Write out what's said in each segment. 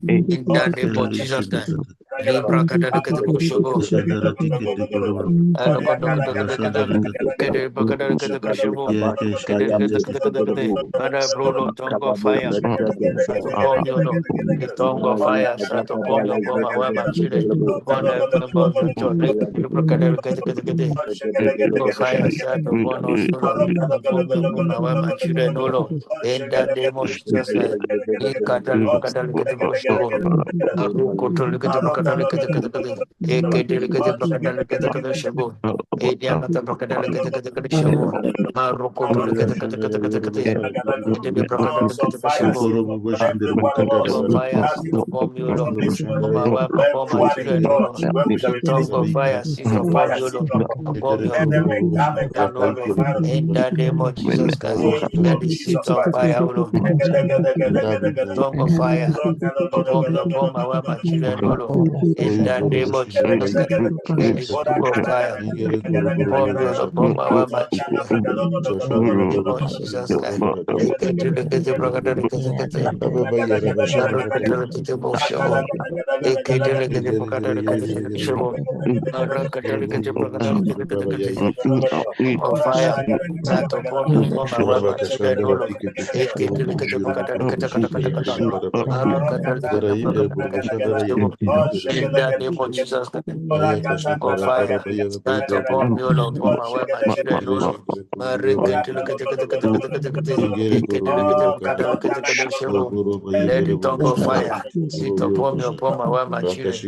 In the name of Jesus Christ. Libra Kadari Kadabushobo. Father, blow of tongue of fire. Start upon you, Lord. The tongue of fire. Start upon you, upon my wife, my children. Upon every member of your church. Tongue of fire. Start upon us, O Lord. Upon me, upon my wife, my children, O Lord. In the name of Jesus Christ. Fire, sit upon me, O Lord. Upon my wife, upon my children, O Lord. The tongue of fire, sit upon me, O Lord. Upon me, O Lord. In the name of Jesus Christ, let the seat of fire, O Lord. Tongue of fire, upon me, upon my wife, my children, O Lord. In the name of Jesus Christ, let the tongue of fire upon me, upon my wife, my children. In the name of Jesus Christ. Of fire, that upon me, upon my wife, my children, O Lord. In the name of Jesus Christ. Of fire, that upon me, O Lord, upon my wife, my children, O Lord. Let the tongue of fire sit upon me, upon my wife, my children.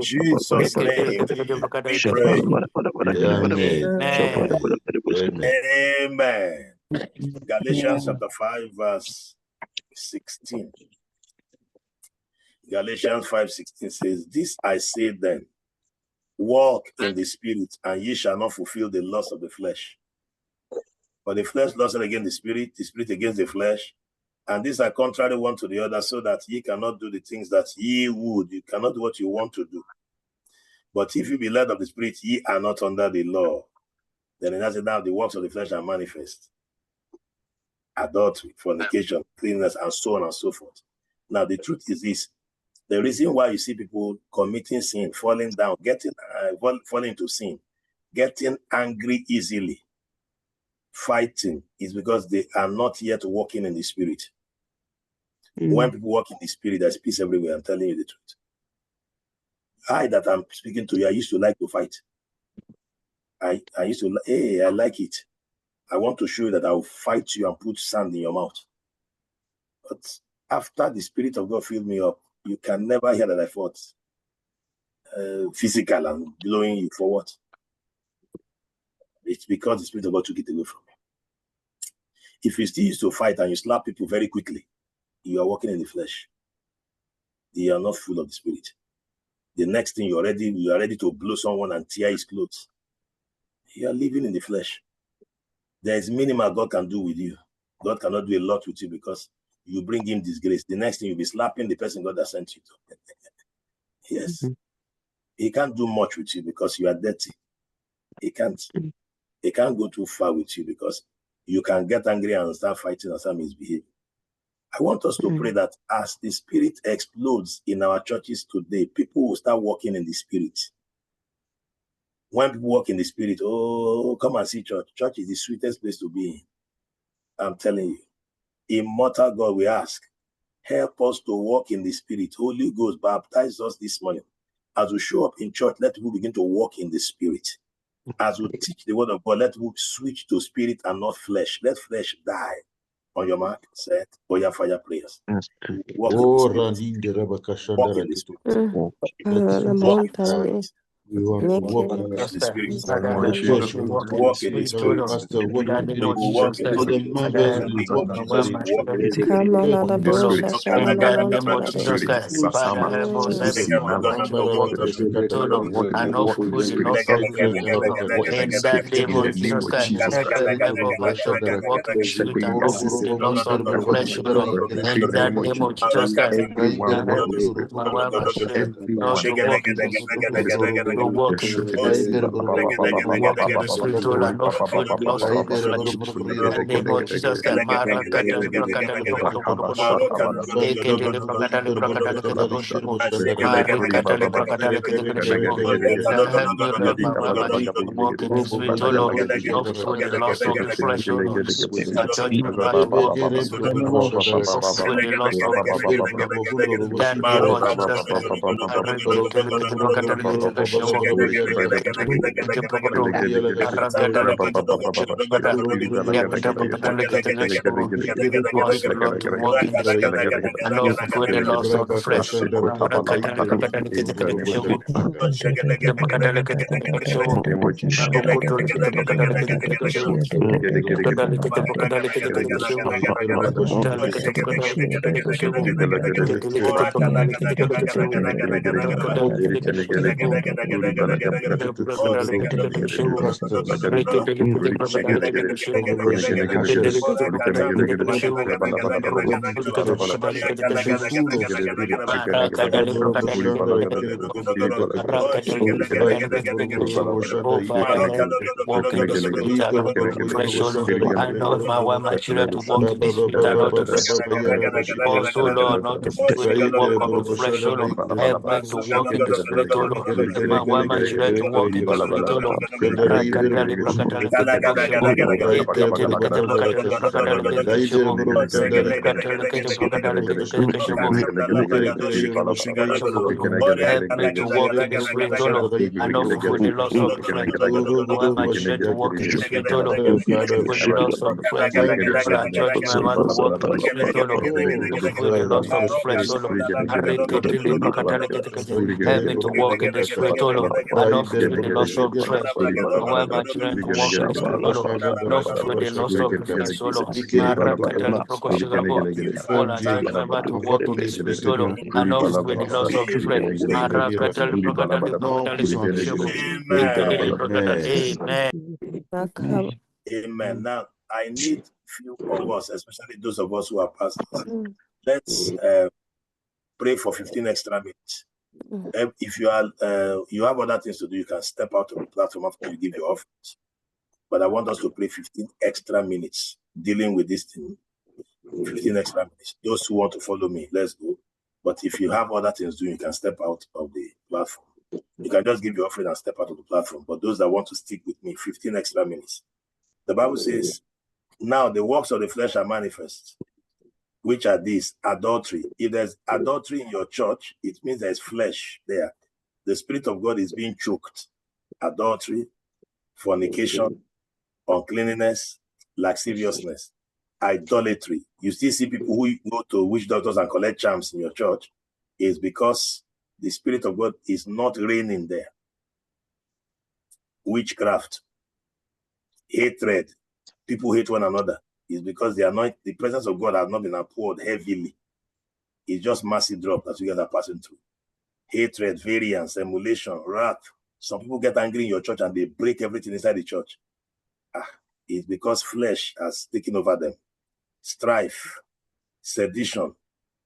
Jesus' name we pray. Amen. Galatians chapter 5 verse 16. Galatians 5:16 says, "This I say then, walk in the spirit, and ye shall not fulfill the lust of the flesh. But the flesh lusteth against the spirit against the flesh. And these are contrary one to the other, so that ye cannot do the things that ye would. You cannot do what you want to do. But if you be led of the spirit, ye are not under the law. Then it has now the works of the flesh are manifest. Adultery, fornication, cleanness, and so on and so forth. Now, the truth is this. The reason why you see people committing sin, falling down, falling into sin, getting angry easily, fighting, is because they are not yet walking in the spirit. When people walk in the spirit, there's peace everywhere. I'm telling you the truth. I that I'm speaking to you, I used to like to fight. I used to, hey, I like it. I want to show you that I'll fight you and put sand in your mouth. But after the Spirit of God filled me up, you can never hear that I fought physical and blowing you for what? It's because the Spirit of God took it away from me. If you still used to fight and you slap people very quickly, you are walking in the flesh. You are not full of the Spirit. The next thing you are ready to blow someone and tear his clothes. You are living in the flesh. There is minimal God can do with you. God cannot do a lot with you because you bring him disgrace. The next thing you'll be slapping the person God has sent you to. Yes. He can't do much with you because you are dirty. He can't go too far with you because you can get angry and start fighting and start misbehaving. I want us to pray that as the Spirit explodes in our churches today, people will start walking in the Spirit. When people walk in the Spirit, oh, come and see church. Church is the sweetest place to be in. I'm telling you. Immortal God, we ask, help us to walk in the Spirit. Holy Ghost, baptize us this morning. As we show up in church, let people begin to walk in the Spirit. As we teach the word of God, let people switch to Spirit and not flesh. Let flesh die. On your mark, set, for your fire prayers. Walk in the Spirit. Walk in the Spirit. Walk in the Spirit. Walk in the Spirit. Walk in the Spirit. Walk in the Spirit. Walk in the Spirit. In the name of Jesus Christ, Father, help us, every man to walk in the Spirit, O Lord, and not fulfill the loss of the flesh, O Lord. In the name of Jesus Christ, help every member of our church to walk in the Spirit and not fulfill the loss of the flesh, O Lord. In the name of Jesus Christ, help me, my wife, my children, not to walk in the Spirit, to walk in the Spirit, to walk in the Spirit, O Lord, and not fulfill the loss of the flesh. In the name of Jesus Christ, Marakatali Prakatali Prakatali Eketele Prakatali Prakatali Kedabosho, Marikatali Prakatali Kedabosho. Help me, help my wife, my children to walk in the Spirit, O Lord, not fulfill the loss of the flesh, O Lord. My church member to walk in the Spirit, O Lord, not fulfill the loss of the flesh, O Lord. In the name of Jesus Christ, Marikatali Prakatali also, Lord, to walk in the Spirit and not fulfill the loss of the flesh. Oh, Father, walk in the Spirit and not the flesh, O Lord. I know my wife, my children to walk in the Spirit and not the flesh, O Lord. Also, Lord, not to fulfill the work of the flesh, O Lord. Help me to walk in the Spirit, O Lord. My wife, my children to walk in the Spirit, O Lord. Rakatali, prakatali, ketebashebo. Eketele, ketebakatali, prakatali, ketebashebo. Ekatali, ketebakatali, ketebashebo. Help me to walk in the Spirit, O Lord, and not fulfill the loss of the flesh. Why my children to walk in the Spirit, O Lord, fulfill the loss of the flesh. All our church members to walk in the Spirit, O Lord, fulfill the loss of the flesh, O Lord. Help me to walk in the Spirit, O Lord, and not fulfill the loss of the flesh. Why my children to walk in the Spirit, O Lord, not fulfill the loss of the flesh, O Lord. All our church members to walk in the Spirit, O Lord, and not fulfill the loss of the flesh. Amen. Amen. Now, I need few of us, especially those of us who are pastors. Let's pray for 15 extra minutes. If you are you have other things to do, you can step out of the platform after you give your offerings. But I want us to pray 15 extra minutes dealing with this thing. 15 extra minutes. Those who want to follow me, let's go. But if you have other things to do, you can step out of the platform. You can just give your offering and step out of the platform. But those that want to stick with me, 15 extra minutes. The Bible says, now the works of the flesh are manifest, which are these: adultery. If there's adultery in your church, it means there's flesh there. The Spirit of God is being choked. Adultery, fornication, uncleanness, lasciviousness, idolatry. You still see people who go to witch doctors and collect charms in your church. Is because the Spirit of God is not reigning there. Witchcraft, hatred, people hate one another, is because the presence of God has not been poured heavily. It's just massive drop that you guys are passing through. Hatred, variance, emulation, wrath. Some people get angry in your church and they break everything inside the church. It's because flesh has taken over them. Strife, sedition,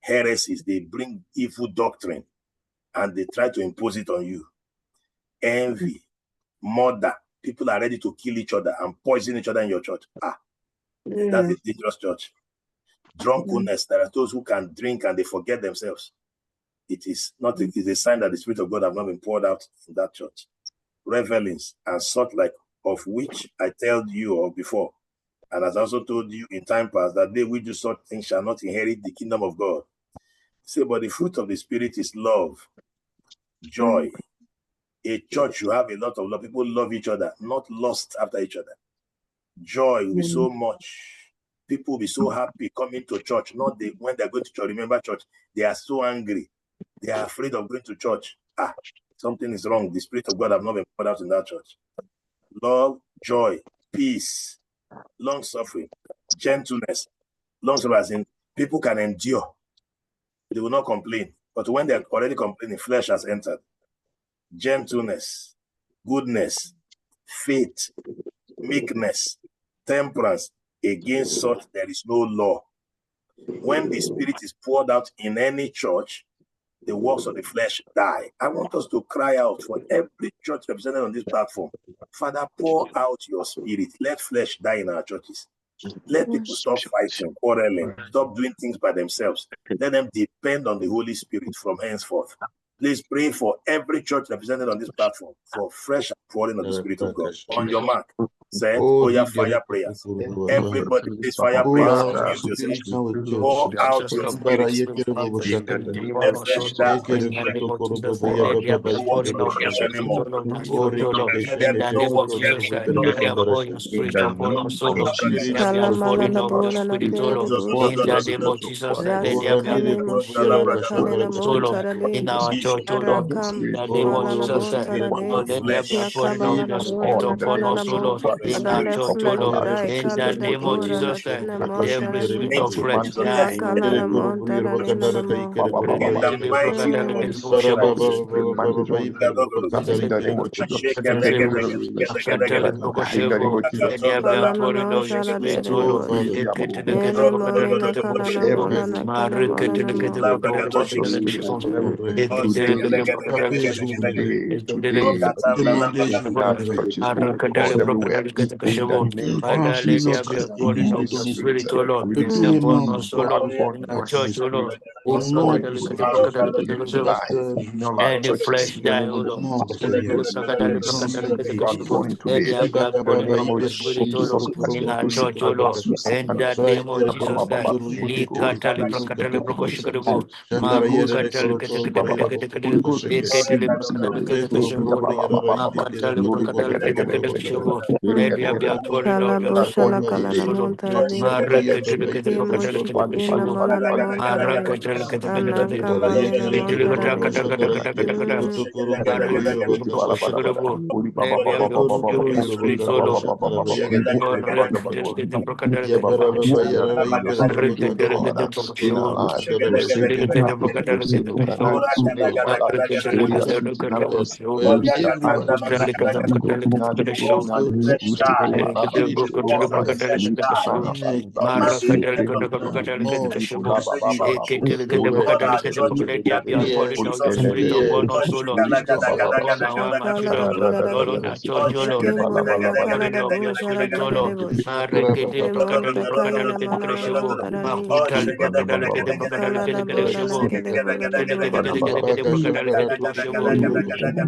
heresies, they bring evil doctrine and they try to impose it on you. Envy, murder, people are ready to kill each other and poison each other in your church. That's a dangerous church. Drunkenness, there are those who can drink and they forget themselves. It is not. It is a sign that the Spirit of God have not been poured out in that church. Revelings and such like, of which I told you of before, and as I also told you in time past, that they which do such things shall not inherit the kingdom of God. Say, but the fruit of the Spirit is love, joy. A church, you have a lot of love. People love each other, not lust after each other. Joy will be so much. People will be so happy coming to church. Not when they're going to church. Remember church, they are so angry. They are afraid of going to church. Something is wrong. The Spirit of God have not been poured out in that church. Love, joy, peace, long-suffering, gentleness. Long-suffering as in people can endure. They will not complain. But when they're already complaining, flesh has entered. Gentleness, goodness, faith, meekness, temperance. Against such there is no law. When the Spirit is poured out in any church, the works of the flesh die. I want us to cry out for every church represented on this platform. Father, pour out your Spirit. Let flesh die in our churches. Let people stop fighting, quarreling, stop doing things by themselves. Let them depend on the Holy Spirit from henceforth. Please pray for every church represented on this platform for fresh pouring of the Spirit of God. On your mark, set, fire prayers. Everybody, please fire prayers. Pour out your Spirit. A fresh down. In the name of Jesus Christ, let them pour your Spirit upon us, O Lord. Let them pouring of your Spirit, O Lord. In the name of Jesus, let them pouring of so Lord. In our church, O Lord. In the name of Jesus Christ, Lord, let there be pouring of the Spirit upon us, O Lord. In our church, O Lord. In the name of Jesus Christ, every spirit of flesh die. In the mighty name of Jesus Christ. And the flesh die, O Lord. In our church, O Lord. In the name of Jesus Christ. Lord, I trust you. Let there be a pouring of your Jesus, spirit upon us, O touch Lord. Upon our Kala children, barada Lord, on church, O touch Lord. eke A mola kala pouring da of your bosha da spirit, O gede de Lord. bush. Marekete Kemonta prakadali kaya prakadali na kete mana na kreshevo. mantarani. Makutali prakadali kete prakadali Kala kete da bola na kreshevo. kede bola da Kete kete bola. kete kete prakadali kete kreshevo.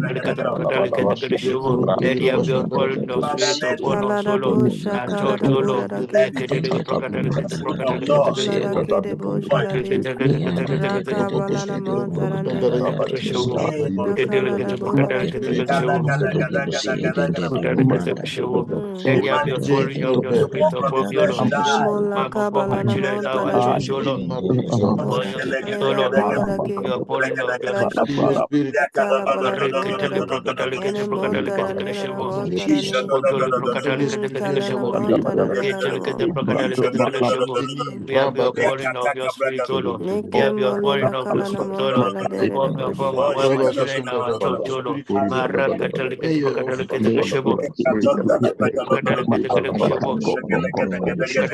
Kete prakadali kete kreshevo. Let there be a pouring of Father, spirit let upon us, O Kala da Lord. bosha Na kala church, da O bola Lord. da let ke. the Kete prakadali kete of prakadali kete God Kala da kreshevo. kede bosha da Kete di. kete Raka bala na montarani. kete kreshevo. name of Kete Kala da kete bola prakadali da kete ke. kreshevo. Prakadali kete kreshevo. Let there be a pouring of your spirit upon me, O Lord. Kemola Upon my kabala na children now, our montarani. church, O Lord. Upon your spirit, O Kala Lord. bola da ke. You are pouring of your Kala spirit, O Lord. kala bala da bola Reketele da. brokatale Ene kete brokatale kete montarani kete na shebo. montarani. Kotole brokatale kete kete kete Kala na shebo. montarani na Ketele kete mo. brokatale kete kete shebo. We have your pouring of your spirit, O Lord. We Neke have your moli pouring na of your kala na spirit, O Lord. montara dere de Upon me, bush. upon my wife, my children, our church, O Lord. Marakatale kete brokatale kete kete shebo. Brokatale kete kete shebo.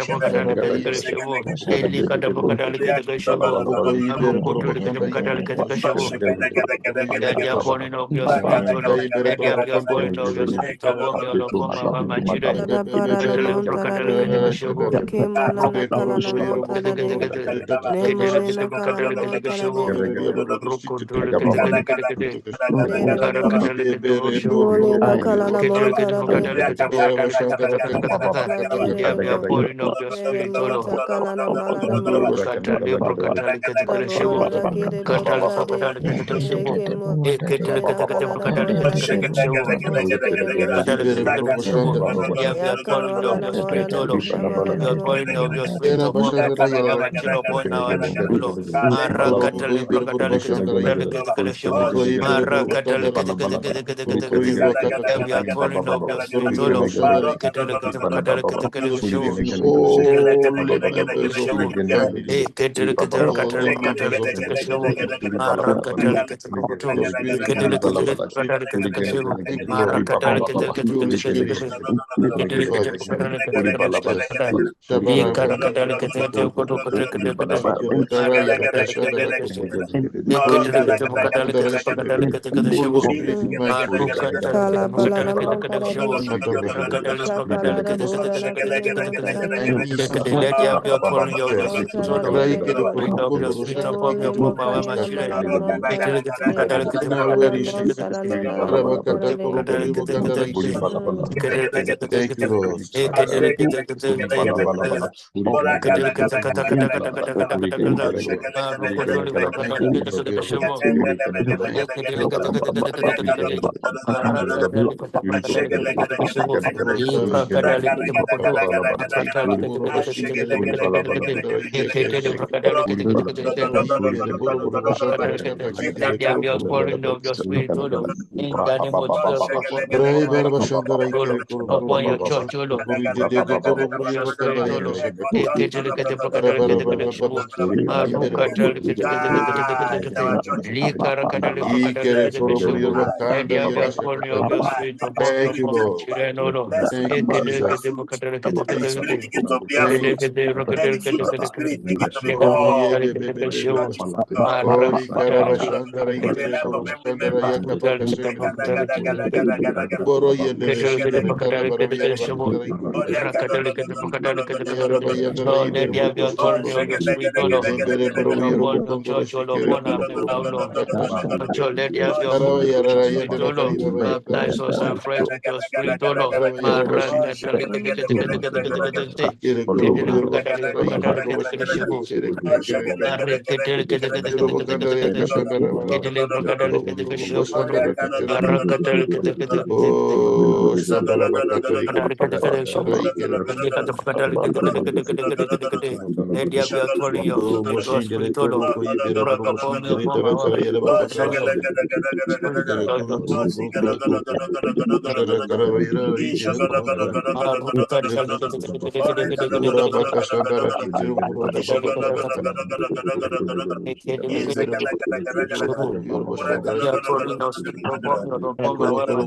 Kete brokatale kete kete shebo. Eli kete brokatale kete kete shebo. Kotole kete brokatale kete kete shebo. Let the pouring of your spirit, O Lord. Let there be a pouring of your spirit upon me, O Lord, upon my children. Kala bara na Ketele montara brokatele ni. kete kete shebo. Eke mola na kala na Kete montara kete ni. kete. Ne Ketele moni kete na kala na brokatele kete kete montara shebo. ni. Rokotole kete kete kete kete. Dere Ikara bush. katele kete kete shebo. Moli na kala na Ketele kete montara ni. brokatele kete brokatele kete kete kete kete kete. Kala Let dere there de be a bo. pouring of your Dere spirit, O Lord. monta kala na mala na mo. Katale brokatele kete La kete shebo. bola da kere Katale bosha de. brokatele kete kete shebo. Neke mo. Ketele Ina kete kete kala da brokatele bola kete da kete ke. kete shebo. Moli kere de bush. There be a pouring Yakabala of na your mora spirit, da O Lord. kishabala You na are mo. pouring of your spirit upon me, upon my wife, my children, upon our children, O Lord. Mara katale prakatale kete prakatale kete kete shebo. Mara katale kete kete kete kete kete kete. There be a pouring of your spirit, O Lord. Ketele kete prakatale kete kete shebo. Ketele kete prakatale kete shebo. Ketele kete prakatale prakatale kete kete shebo. Mara katale kete kukutu. Ketele kete prakatale kete kete shebo. Mara katale kete kete kete kete kete. Ketele kete prakatale kete kete shebo. Ye kara katale kete kete koto koto kete kete. Mara katale kete kete shebo. Ye ketele kete pakatale kete pakatale kete kete shebo. Maru katale kete Kala bala pakatale na kete monta kete da shebo. di. Rakatale Shakala pakatale da kete kete bola da kete kete kere kete monta kete. da ni. Let there be a pouring of your spirit, Monta O da Lord. kere de bush. Pouring of your spirit upon me, Nemoli upon my wife, my makaya na children. mana na monta da Ketele kete kere. pakatale kete pakatale Kala kete kete monta da kete. ni na na monta da di. Pakatale kete kete kete. Ketele kete kete kete. E Father, ketele kete kete kete. Ketele kete kata kata kata kata kata kata kata. Maru kotole pakatale kete kete kete shebo. Let there be a pouring of your spirit, O Lord. In the name of Jesus, upon me, upon my wife, upon my children, upon your church, O Lord. Of your spirit, O Lord. in our churches. Let there be a pouring of your spirit upon me, upon my children, O Lord. Spirit begin to bear fruit. Let the fruit of the spirit begin to be more God. In the life of every member. Lord, let there be a pouring of your spirit, O Lord. Upon your church, O Lord, upon our member, O Lord. Lord, let there be a pouring of your spirit, O Lord. Baptize us afresh with your spirit, O Lord. Let there be a pouring of your spirit, O Lord. Rock upon me, upon my wife, upon my children, O Lord. Spirit of God, upon me. Yeah, pouring of spirit upon me, upon my wife,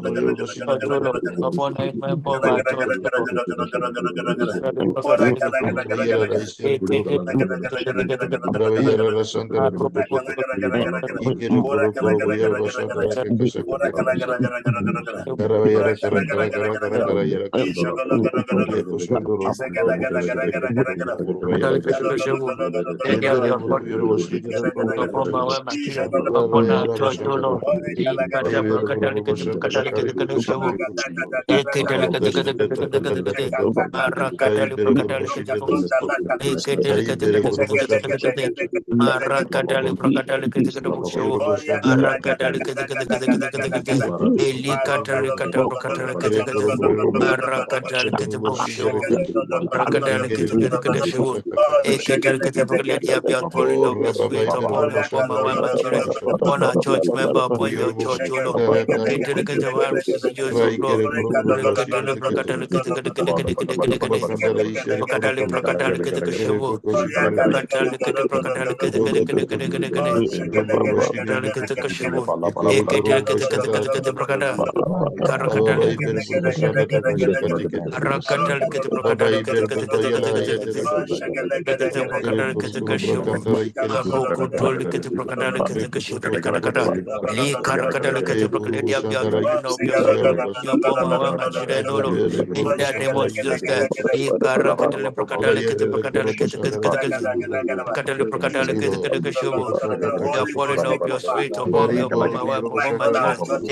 upon my church member, my church, let there be a upon my way, my children, upon our church, O Lord. Let there be outpouring of your spirit upon me, upon my wife, my children, upon our church member, upon your church, O Lord. In the name of Jesus Christ, you're pouring out your spirit upon me, upon my wife, upon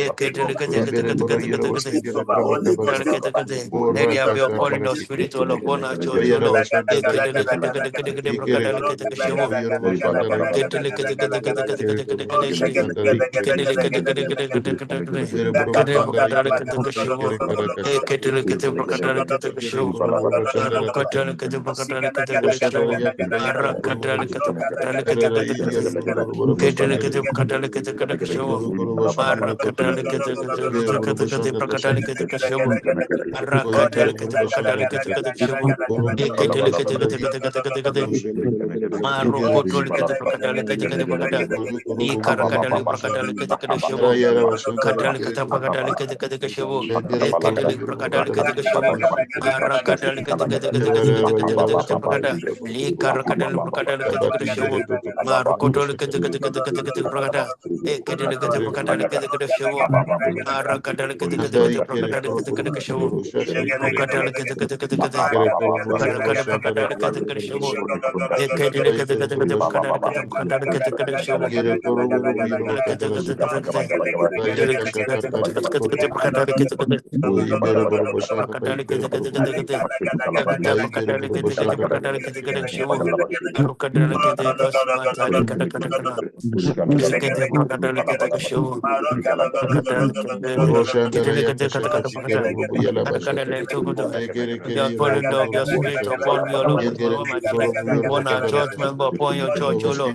my children. Let there be a pouring of spirit all upon our church, O Lord. Your spirit upon me, all upon my children, upon our church member, upon your church, O Lord.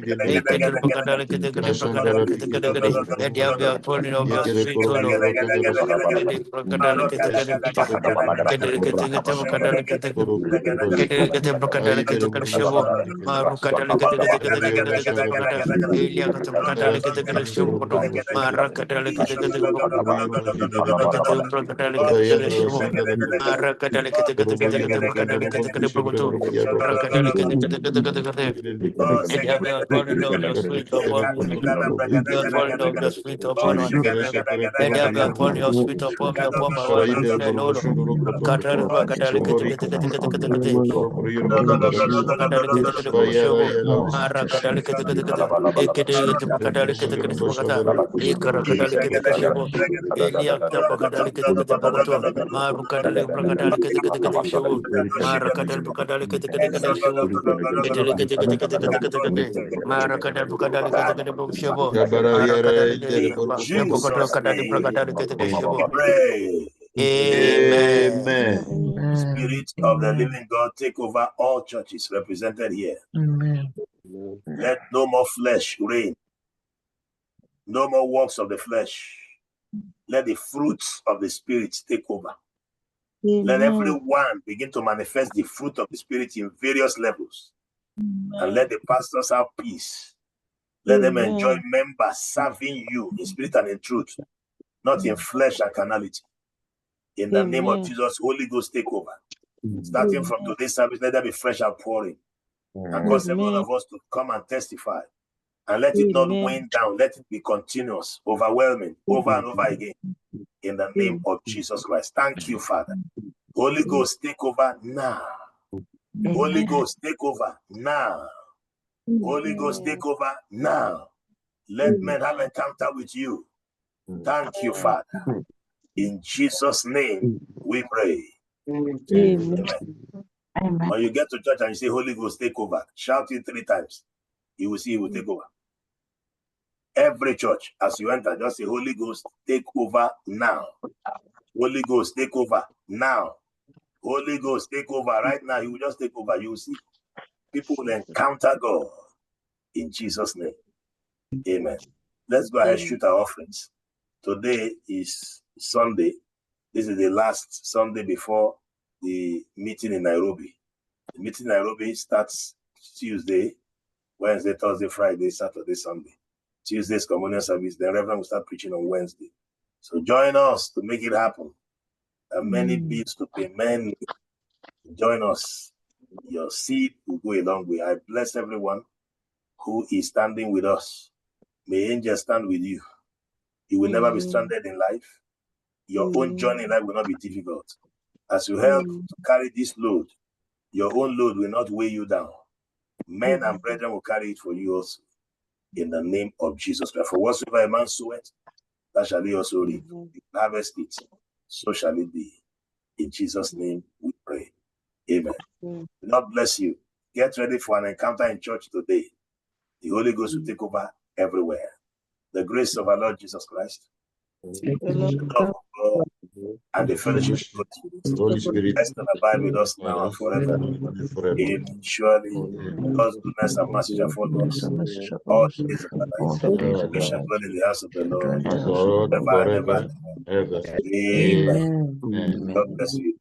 Let there be a pouring of your spirit, O Lord. Your spirit upon me. Your pouring of your spirit upon our children. Let there be upon your spirit upon me, upon my wife, my children, O Lord. Jesus' name. Pray. Amen. Spirit of the living God, take over all churches represented here. Let no more flesh reign. No more works of the flesh. Let the fruits of the Spirit take over. Let everyone begin to manifest the fruit of the Spirit in various levels. And let the pastors have peace. Let them enjoy members serving you in spirit and in truth, not in flesh and carnality. In the name of Amen. Jesus, Holy Ghost, take over. Starting from today's service, let there be fresh outpouring. And cause every one of us to come and testify. And let it not wane down. Let it be continuous, overwhelming, over and over again. In the name of Jesus Christ. Thank you, Father. Holy Ghost, take over now. Holy Ghost, take over now. Holy Ghost, take over now. Let men have encounter with you. Thank you, Father. In Jesus' name, we pray. Amen. Amen. When you get to church and you say, Holy Ghost, take over, shout it 3 times. You will see he will take over. Every church, as you enter, just say, Holy Ghost, take over now. Holy Ghost, take over now. Holy Ghost, take over right now. He will just take over. You will see people will encounter God in Jesus' name. Amen. Let's go ahead and shoot our offerings. Today is Sunday. This is the last Sunday before the meeting in Nairobi. The meeting in Nairobi starts Tuesday, Wednesday, Thursday, Friday, Saturday, Sunday. Tuesday's communion service. The Reverend will start preaching on Wednesday. So join us to make it happen. There are many bills to pay. Many. Join us. Your seed will go a long way. I bless everyone who is standing with us. May angels stand with you. You will never be stranded in life. Your own journey in life will not be difficult. As you help to carry this load, your own load will not weigh you down. Men and brethren will carry it for you also. In the name of Jesus Christ. For whatsoever a man soweth, that shall he also reap. If you harvest it, so shall it be. In Jesus' name we pray. Amen. God bless you. Get ready for an encounter in church today. The Holy Ghost will take over everywhere. The grace of our Lord Jesus Christ, the love of God, and the fellowship of the Holy Spirit rest and abide with us now and forever. Amen. Surely, God's goodness and mercy shall follow us all the days of our life. We shall dwell in the house of the Lord forever and ever. Amen. God bless you.